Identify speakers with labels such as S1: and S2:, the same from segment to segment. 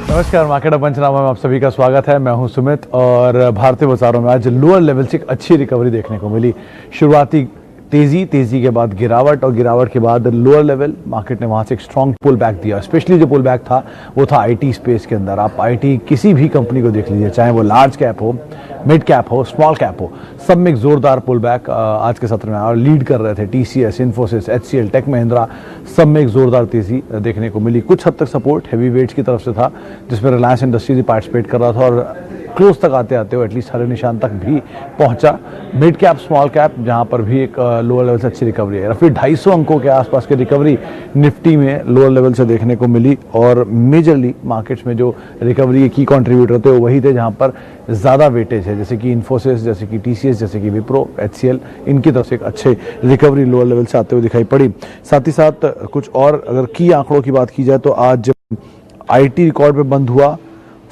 S1: नमस्कार, मार्केट पंचनामा में आप सभी का स्वागत है। मैं हूं सुमित और भारतीय बाजारों में आज लोअर लेवल से एक अच्छी रिकवरी देखने को मिली। शुरुआती तेजी के बाद गिरावट और गिरावट के बाद लोअर लेवल मार्केट ने वहां से एक स्ट्रॉन्ग पुल बैक दिया। स्पेशली जो पुल बैक था वो था आईटी स्पेस के अंदर। आप आईटी किसी भी कंपनी को देख लीजिए, चाहे वो लार्ज कैप हो, मिड कैप हो, स्मॉल कैप हो, सब में एक जोरदार पुल बैक आज के सत्र में और लीड कर रहे थे। TCS, Infosys, HCL, Tech Mahindra, सब में एक जोरदार तेजी देखने को मिली। कुछ हद तक सपोर्ट हैवी वेट्स की तरफ से था, जिसमें रिलायंस इंडस्ट्रीज पार्टिसिपेट कर रहा था और क्लोज तक आते आते वो एटलीस्ट हरे निशान तक भी पहुंचा। मिड कैप, स्मॉल कैप, जहां पर भी एक लोअर लेवल से अच्छी रिकवरी है। फिर 250 अंकों के आसपास की रिकवरी निफ्टी में लोअर लेवल से देखने को मिली और मेजरली मार्केट्स में जो रिकवरी के की कंट्रीब्यूटर थे वो वही थे जहां पर ज़्यादा वेटेज है, जैसे कि इन्फोसिस, जैसे कि टीसीएस, जैसे कि विप्रो, एचसीएल, इनकी तरफ से एक अच्छे रिकवरी लोअर लेवल से आते हुए दिखाई पड़ी। साथ ही साथ कुछ और अगर की आंकड़ों की बात की जाए तो आज आईटी रिकॉर्ड पे बंद हुआ।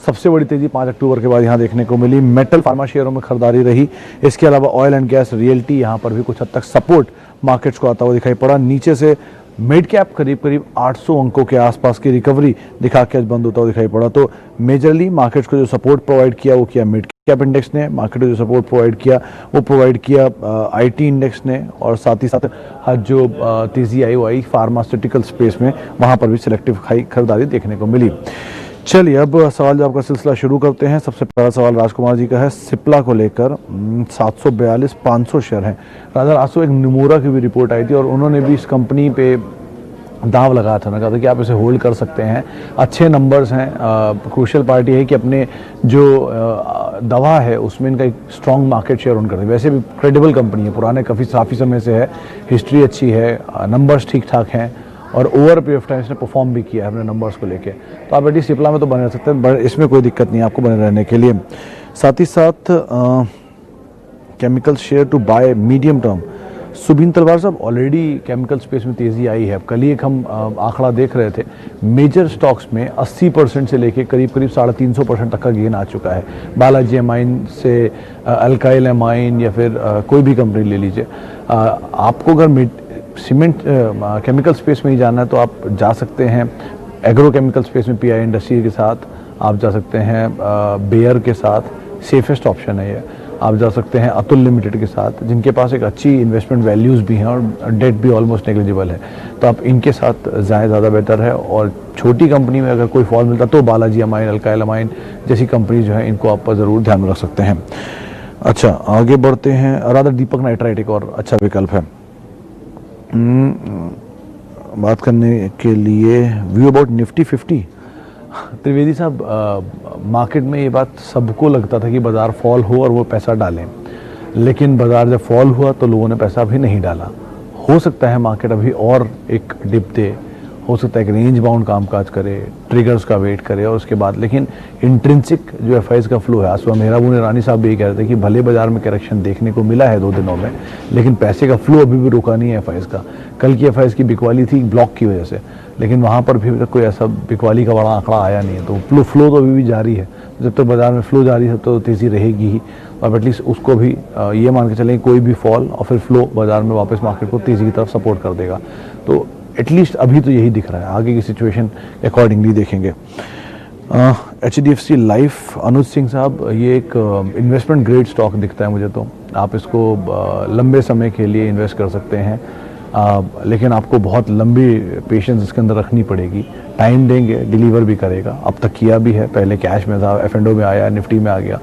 S1: सबसे बड़ी तेजी 5 अक्टूबर के बाद यहां देखने को मिली। मेटल, फार्मा शेयरों में खरीदारी रही। इसके अलावा ऑयल एंड गैस, रियल्टी, यहां पर भी कुछ हद तक सपोर्ट मार्केट्स को आता हुआ दिखाई पड़ा। नीचे से मिड कैप करीब 800 अंकों के आसपास की रिकवरी दिखा के आज बंद होता हुआ दिखाई पड़ा। तो मेजरली मार्केट्स को जो सपोर्ट प्रोवाइड किया वो किया मिड कैप इंडेक्स ने। मार्केट को जो सपोर्ट प्रोवाइड किया वो प्रोवाइड किया आईटी इंडेक्स ने। और साथ ही साथ आज जो तेजी आई वो आई फार्मास्यूटिकल स्पेस में, वहां पर भी सिलेक्टिव खरीदारी देखने को मिली। चलिए अब सवाल जवाब का सिलसिला शुरू करते हैं। सबसे पहला सवाल राजकुमार जी का है सिप्ला को लेकर। 742 500 शेयर हैं। राजा आज तो एक निमोरा की भी रिपोर्ट आई थी और उन्होंने भी इस कंपनी पे दांव लगाया था। उन्होंने कहा था कि आप इसे होल्ड कर सकते हैं, अच्छे नंबर्स हैं। क्रूशियल पार्टी है कि अपने जो दवा है उसमें इनका एक स्ट्रॉन्ग मार्केट शेयर होने करते हैं। वैसे भी क्रेडिबल कंपनी है, पुराने काफ़ी समय से है, हिस्ट्री अच्छी है, नंबर्स ठीक ठाक हैं और ओवर पीरियड ऑफ टाइम इसने परफॉर्म भी किया है अपने नंबर्स को लेके। तो आप एटलीस्ट सिप्ला में तो बने रह सकते हैं, इसमें कोई दिक्कत नहीं है आपको बने रहने के लिए। साथ ही साथ chemical share to buy medium term. Subin Talwar साहब, ऑलरेडी केमिकल स्पेस में तेजी आई है। कल ही एक हम आंकड़ा देख रहे थे, मेजर स्टॉक्स में 80% से लेके करीब 350% तक का गेन आ चुका है। बालाजी एमाइन से अल्काइल एमाइन या फिर कोई भी कंपनी ले लीजिए। आपको अगर सीमेंट केमिकल स्पेस में ही जाना है तो आप जा सकते हैं एग्रो केमिकल स्पेस में पीआई इंडस्ट्री के साथ, आप जा सकते हैं बेयर के साथ, सेफेस्ट ऑप्शन है ये। आप जा सकते हैं अतुल लिमिटेड के साथ, जिनके पास एक अच्छी इन्वेस्टमेंट वैल्यूज़ भी हैं और डेट भी ऑलमोस्ट नेग्लिजिबल है। तो आप इनके साथ जाएँ, ज़्यादा बेटर है। और छोटी कंपनी में अगर कोई फॉल मिलता तो बालाजी अमाइन, अल्काइल अमाइन जैसी कंपनी जो है इनको आप ज़रूर ध्यान में रख सकते हैं। अच्छा, आगे बढ़ते हैं। राधा दीपक नाइट्राइट एक और अच्छा विकल्प है बात करने के लिए। View about Nifty 50। त्रिवेदी साहब, मार्केट में ये बात सबको लगता था कि बाजार फॉल हो और वो पैसा डालें, लेकिन बाजार जब फॉल हुआ तो लोगों ने पैसा अभी नहीं डाला। हो सकता है मार्केट अभी और एक डिप दे, हो सकता है कि रेंज बाउंड कामकाज करे, ट्रिगर्स का वेट करे और उसके बाद, लेकिन इंट्रिंसिक जो एफआईज का फ्लो है, आज सुबह मेहराबून रानी साहब भी ये कह रहे थे कि भले बाजार में करेक्शन देखने को मिला है 2 दिनों में, लेकिन पैसे का फ्लो अभी भी रुका नहीं है एफआईज का। कल की एफआईज की बिकवाली थी ब्लॉक की वजह से, लेकिन वहाँ पर भी कोई ऐसा बिकवाली का बड़ा आंकड़ा आया नहीं है। तो फ्लो तो अभी भी जारी है। जब तक बाजार में फ्लो जारी है तो तेज़ी रहेगी ही। और एटलीस्ट उसको भी ये मान के चलें कोई भी फॉल और फिर फ्लो बाजार में वापस मार्केट को तेज़ी की तरफ सपोर्ट कर देगा। तो एटलीस्ट अभी तो यही दिख रहा है, आगे की सिचुएशन अकॉर्डिंगली देखेंगे। HDFC लाइफ, अनुज सिंह साहब, ये एक इन्वेस्टमेंट ग्रेड स्टॉक दिखता है मुझे। तो आप इसको लंबे समय के लिए इन्वेस्ट कर सकते हैं, लेकिन आपको बहुत लंबी पेशेंस इसके अंदर रखनी पड़ेगी। टाइम देंगे, डिलीवर भी करेगा। अब तक किया भी है, पहले कैश में था, F&O में आया, निफ्टी में आ गया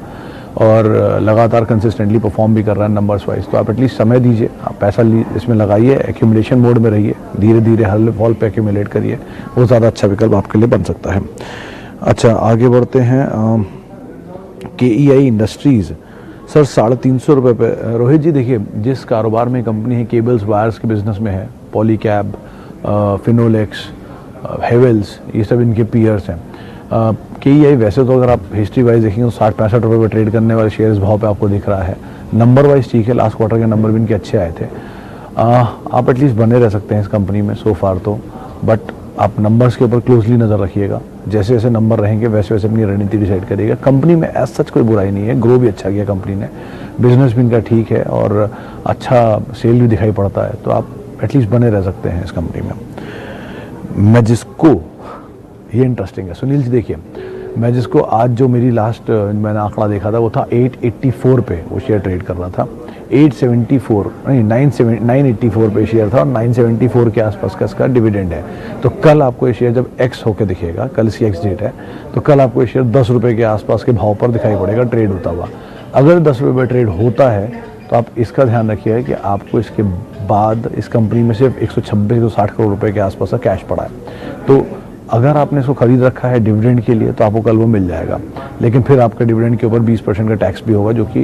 S1: और लगातार कंसिस्टेंटली परफॉर्म भी कर रहा है नंबर्स वाइज। तो आप एटलीस्ट समय दीजिए, आप पैसा इसमें लगाइए, एक्यूमुलेशन मोड में रहिए, धीरे धीरे हर फॉल पे एक्यूमुलेट करिए, वो ज़्यादा अच्छा विकल्प आपके लिए बन सकता है। अच्छा, आगे बढ़ते हैं। KEI इंडस्ट्रीज़ सर 350 रुपये पे। रोहित जी देखिए, जिस कारोबार में कंपनी है, केबल्स वायर्स के बिजनेस में है, पॉलीकैब, फिनोलेक्स, हेवेल्स, ये सब इनके पीयर्स हैं। KEI वैसे तो अगर आप हिस्ट्री वाइज देखेंगे तो 60-65 रुपये पर ट्रेड करने वाले शेयर इस भाव पे आपको दिख रहा है। नंबर वाइज ठीक है, लास्ट क्वार्टर के नंबर भी इनके अच्छे आए थे। आप एटलीस्ट बने रह सकते हैं इस कंपनी में सो फार तो, बट आप नंबर्स के ऊपर क्लोजली नज़र रखिएगा। जैसे जैसे नंबर रहेंगे वैसे वैसे अपनी रणनीति डिसाइड करिएगा। कंपनी में एज सच कोई बुराई नहीं है, ग्रो भी अच्छा किया कंपनी ने, बिजनेस भी इनका ठीक है और अच्छा सेल भी दिखाई पड़ता है। तो आप एटलीस्ट बने रह सकते हैं इस कंपनी में। मैजिस्को, ये इंटरेस्टिंग है। सुनील जी देखिए, मैं जिसको आज जो मेरी लास्ट मैंने आंकड़ा देखा था वो था 884 पे वो शेयर ट्रेड कर रहा था। 874 नहीं 984 पे शेयर था और 974 के आसपास का इसका डिविडेंड है। तो कल आपको ये शेयर जब एक्स होके दिखेगा, कल इसकी एक्स डेट है, तो कल आपको ये शेयर 10 रुपये के आसपास के भाव पर दिखाई पड़ेगा ट्रेड होता हुआ। अगर 10 रुपये ट्रेड होता है तो आप इसका ध्यान रखिए कि आपको इसके बाद इस कंपनी में सिर्फ 126-160 करोड़ रुपए के आसपास का कैश पड़ा है। तो अगर आपने इसको खरीद रखा है डिविडेंड के लिए तो आपको कल वो मिल जाएगा, लेकिन फिर आपका डिविडेंड के ऊपर 20% का टैक्स भी होगा, जो कि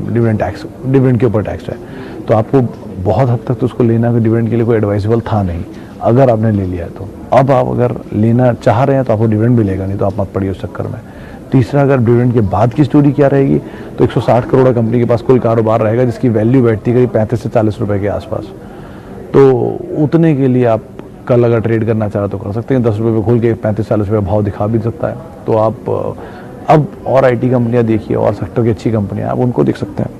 S1: डिविडेंड के ऊपर टैक्स है। तो आपको बहुत हद तक तो उसको लेना डिविडेंड के लिए कोई एडवाइजेबल था नहीं, अगर आपने ले लिया है तो। अब आप अगर लेना चाह रहे हैं तो आपको डिविडेंड मिलेगा, नहीं तो आप मत पड़िए उस चक्कर में। तीसरा, अगर डिविडेंड के बाद की स्टोरी क्या रहेगी, तो 160 करोड़ कंपनी के पास कुल कारोबार रहेगा जिसकी वैल्यू बैठती है करीब 35 से 40 रुपए के आसपास। तो उतने के लिए आप कल अगर ट्रेड करना चाहे तो कर सकते हैं। 10 रुपये पे खोल के 35-40 रुपये भाव दिखा भी सकता है। तो आप अब और IT कंपनियां देखिए और सेक्टर की अच्छी कंपनियां आप उनको देख सकते हैं।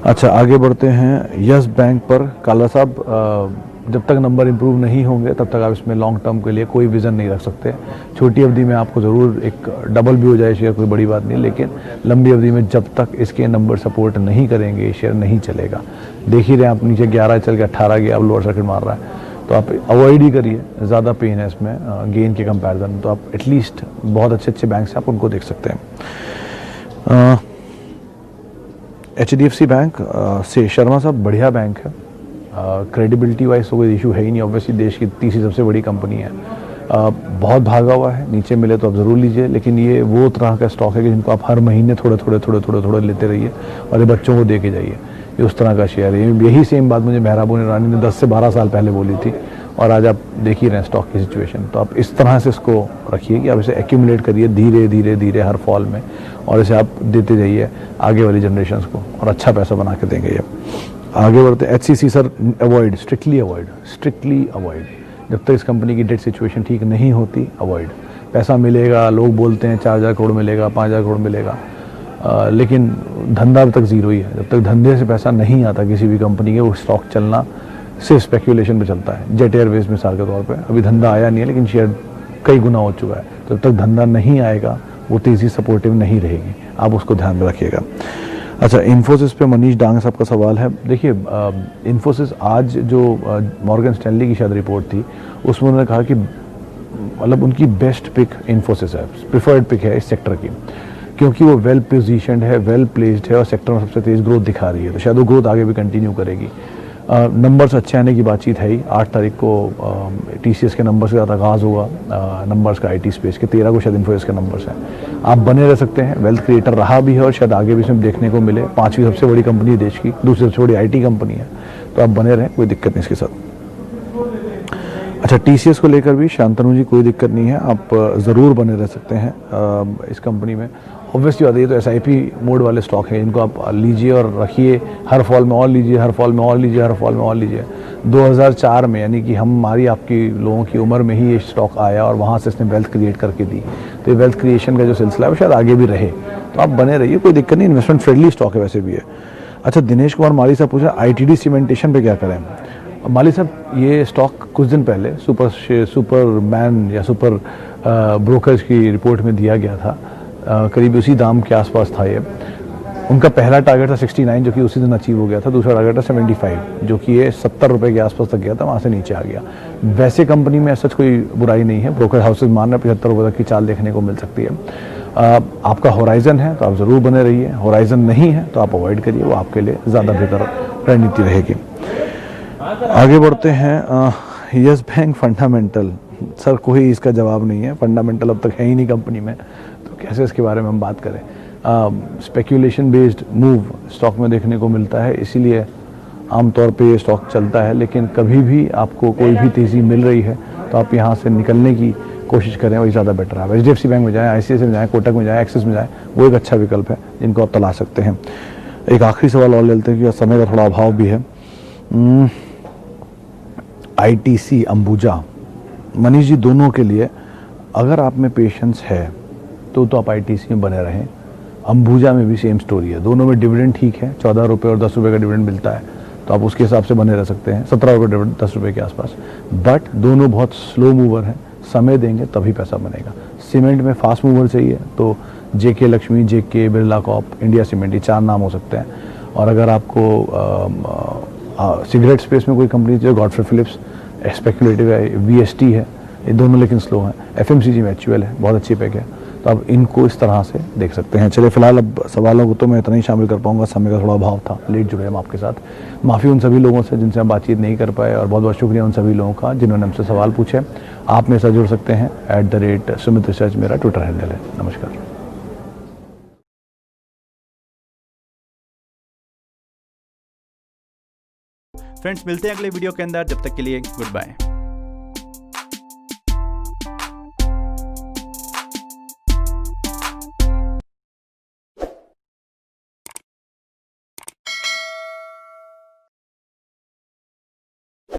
S1: अच्छा, आगे बढ़ते हैं यस बैंक पर। काला साहब, जब तक नंबर इंप्रूव नहीं होंगे तब तक आप इसमें लॉन्ग टर्म के लिए कोई विज़न नहीं रख सकते। छोटी अवधि में आपको ज़रूर एक डबल भी हो जाए शेयर, कोई बड़ी बात नहीं, लेकिन लंबी अवधि में जब तक इसके नंबर सपोर्ट नहीं करेंगे शेयर नहीं चलेगा। देख ही रहे आप, नीचे 11 चल के 18 गया, अब लोअर सर्किट मार रहा है। तो आप अवॉइड ही करिए, ज़्यादा पेन है इसमें गेन के कंपैरिजन। तो आप एटलीस्ट बहुत अच्छे बैंक्स हैं, आप उनको देख सकते हैं। HDFC बैंक से शर्मा साहब बढ़िया बैंक है, क्रेडिबिलिटी वाइज तो कोई इशू है ही नहीं। ऑब्वियसली देश की तीसरी सबसे बड़ी कंपनी है, बहुत भागा हुआ है, नीचे मिले तो आप ज़रूर लीजिए, लेकिन ये वो तरह का स्टॉक है कि जिनको आप हर महीने थोड़े लेते रहिए और ये बच्चों को दे के जाइए। ये उस तरह का शेयर है। यही सेम बात मुझे मेहराबून रानी ने 10 से 12 साल पहले बोली थी, और आज आप देख ही रहे हैं स्टॉक की सिचुएशन। तो आप इस तरह से इसको रखिए कि आप इसे एक्यूमुलेट करिए धीरे हर फॉल में, और इसे आप देते जाइए आगे वाली जनरेशन्स को, और अच्छा पैसा बना के देंगे ये। आगे बढ़ते HCC sir, avoid, strictly avoid. जब तक इस कंपनी की डेट सिचुएशन ठीक नहीं होती, अवॉइड। पैसा मिलेगा, लोग बोलते हैं 4000 करोड़ मिलेगा, 5000 करोड़ मिलेगा, लेकिन धंधा अब तक ज़ीरो ही है। जब तक धंधे से पैसा नहीं आता किसी भी कंपनी के, वो स्टॉक चलना सिर्फ स्पेक्यूलेशन पे चलता है। जेट एयरवेज मिसाल के तौर पे अभी धंधा आया नहीं है, लेकिन शेयर कई गुना हो चुका है। तो जब तक धंधा नहीं आएगा वो तेज़ी सपोर्टिव नहीं रहेगी, आप उसको ध्यान में रखिएगा। अच्छा, इन्फोसिस पे मनीष डांग साहब का सवाल है। देखिए, इन्फोसिस आज जो मॉर्गन स्टैनली की शायद रिपोर्ट थी, उसमें उन्होंने कहा कि मतलब उनकी बेस्ट पिक इन्फोसिस है, प्रिफर्ड पिक है इस सेक्टर की, क्योंकि वो वेल पोजीशनड है, वेल प्लेस्ड है और सेक्टर में सबसे तेज़ ग्रोथ दिखा रही है। तो शायद वो ग्रोथ आगे भी कंटिन्यू करेगी। नंबर्स अच्छे आने की बातचीत है ही। 8 तारीख को TCS के नंबर्स के साथ आगाज़ हुआ नंबर्स का IT स्पेस के। 13 को शायद इन्फोसिस के नंबर्स हैं। आप बने रह सकते हैं, वेल्थ क्रिएटर रहा भी है और शायद आगे भी इसमें देखने को मिले। 5वीं सबसे बड़ी कंपनी है देश की, दूसरी सबसे बड़ी IT कंपनी है। तो आप बने रहें, कोई दिक्कत नहीं इसके साथ। अच्छा, TCS को लेकर भी शांतनु जी कोई दिक्कत नहीं है, आप ज़रूर बने रह सकते हैं इस कंपनी में। ऑब्वियसली बात है, ये तो SIP मोड वाले स्टॉक हैं, इनको आप लीजिए और रखिए, हर फॉल में और लीजिए, हर फॉल में और लीजिए, हर फॉल में और लीजिए। 2004 में, यानी कि हमारी आपकी लोगों की उम्र में ही ये स्टॉक आया और वहाँ से इसने वेल्थ क्रिएट करके दी। तो ये वेल्थ क्रिएशन का जो सिलसिला है वो शायद आगे भी रहे, तो आप बने रहिए, कोई दिक्कत नहीं। इन्वेस्टमेंट फ्रेंडली स्टॉक है वैसे भी है। अच्छा, दिनेश कुमार माली साहब पूछ रहे हैं ITD सीमेंटेशन पे क्या करें। माली साहब, ये स्टॉक कुछ दिन पहले सुपरमैन या सुपर ब्रोकर्स की रिपोर्ट में दिया गया था, करीब उसी दाम के आसपास था ये। उनका पहला टारगेट था 69, जो कि उसी दिन अचीव हो गया था। दूसरा टारगेट था 75, जो कि ये 70 रुपये के आसपास तक गया था, वहाँ से नीचे आ गया। वैसे कंपनी में सच कोई बुराई नहीं है, ब्रोकर हाउसेज मान रहे 75 रुपये तक की चाल देखने को मिल सकती है। आपका होराइजन है तो आप ज़रूर बने रहिए, होराइजन नहीं है तो आप अवॉइड करिए, वो आपके लिए ज़्यादा बेहतर रणनीति रहेगी। आगे बढ़ते हैं यस बैंक फंडामेंटल। सर, कोई इसका जवाब नहीं है, फंडामेंटल अब तक है ही नहीं कंपनी में, तो कैसे इसके बारे में हम बात करें। स्पेक्यूलेशन बेस्ड मूव स्टॉक में देखने को मिलता है, इसीलिए आमतौर पे ये स्टॉक चलता है। लेकिन कभी भी आपको कोई भी तेज़ी मिल रही है तो आप यहाँ से निकलने की कोशिश करें, वही ज़्यादा बेटर है। HDFC बैंक में जाएँ, ICICI में जाएँ, कोटक में जाएँ, एक्सिस में जाएँ, वो एक अच्छा विकल्प है जिनको आप तलाश सकते हैं। एक आखिरी सवाल और लेते हैं कि समय का थोड़ा अभाव भी है। ITC अंबुजा, मनीष जी, दोनों के लिए अगर आप में पेशेंस है तो आप ITC में बने रहें। अंबुजा में भी सेम स्टोरी है, दोनों में डिविडेंड ठीक है, 14 रुपये और 10 रुपये का डिविडेंड मिलता है, तो आप उसके हिसाब से बने रह सकते हैं। 17 रुपये डिविडेंड, 10 रुपये के आसपास। बट दोनों बहुत स्लो मूवर हैं, समय देंगे तभी पैसा बनेगा। सीमेंट में फास्ट मूवर चाहिए तो जेके लक्ष्मी, जेके बिरला कॉप, इंडिया सीमेंट, ये 4 नाम हो सकते हैं। और अगर आपको सिगरेट स्पेस में कोई कंपनी चाहिए, गॉडफ्रे फिलिप्स, स्पेकुलेटिव है, वीएसटी है, ये दोनों लेकिन स्लो हैं। एफएमसीजी में एचयूएल है, बहुत अच्छी पैक है, तो आप इनको इस तरह से देख सकते हैं। चलिए फिलहाल अब सवालों को तो मैं इतना ही शामिल कर पाऊंगा, समय का थोड़ा अभाव था, लेट जुड़े हम आपके साथ। माफ़ी उन सभी लोगों से जिनसे हम बातचीत नहीं कर पाए, और बहुत बहुत शुक्रिया उन सभी लोगों का जिन्होंने हमसे सवाल पूछे। आप मेरे साथ जुड़ सकते हैं @सुमित रिसर्च मेरा ट्विटर हैंडल है। नमस्कार।
S2: फ्रेंड्स, मिलते हैं अगले वीडियो के अंदर, जब तक के लिए गुड बाय।